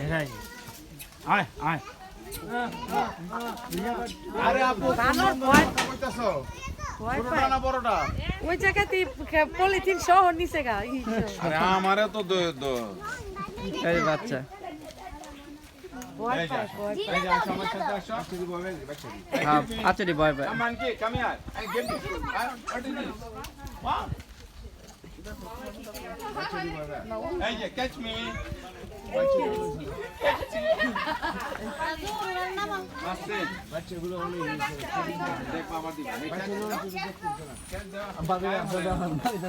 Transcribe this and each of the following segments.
আয় আয় আরে আপু বানর ভয় কইতাছো ভয় ছোটটা পায় না বড়টা ওই জায়গাতে পলিথিন সহ নিচে গা আরে আমারে তো এই বাচ্চা ভয় পায় ভয় পায় এই যে আসো আমার সাথে আসো শুধু বলবে বাচ্চা হ্যাঁ আচ্ছা দি ভয় পায় Come on, kid, come here. I get this. What is this? Wow. Hey, yeah, catch me.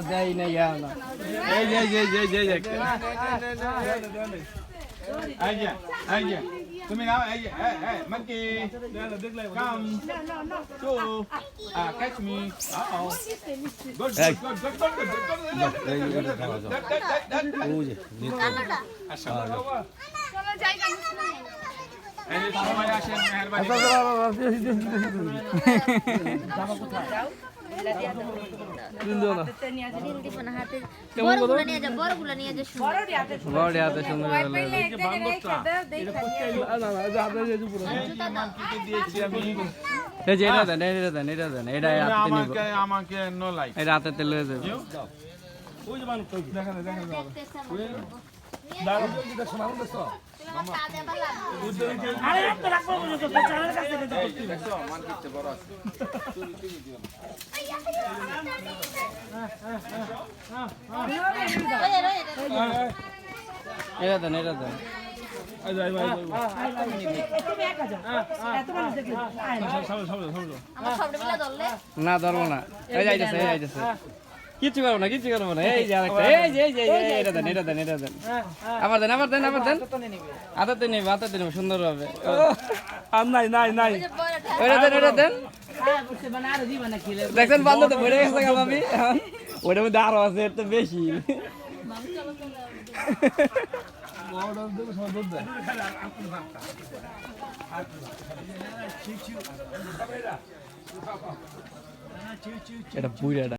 দেয় না ইয়া না এই তুমি নাও এই এই monkey come to catch me good চলো যাই গান এই সময় আসেন মেহেরবানি বড়গুলো নিয়ে যা বড়গুলো নিয়ে যা বড় হাতে সুন্দর এই যে এটা দেন এটা হাতে নিব আমাকে নো লাইক এটা হাতে লয়ে যাবে আরে একটা রাখবো তো চালের কাছে দেখো মার্কেটে বড় আছে তুমি দিও এটা দেন তুমি একা যাও এত মানুষ দেখলে আয় না আমার সবটা মিলে ধরলে না ধরবো না এই যাইতেছে কিচ্ছু করবো না এই যে আরেকটা এই যে এটা দেন আবার দেন হাতে নিবে সুন্দর হবে আর নাই ওইটা দেন হ্যাঁ বসে বানারে জীবনে খেলে দেখছেন বান্ধব তো ভরে গেছে গা ভাবি ওইটার মধ্যে আরো আছে এর তো বেশি এটা বুড়াটা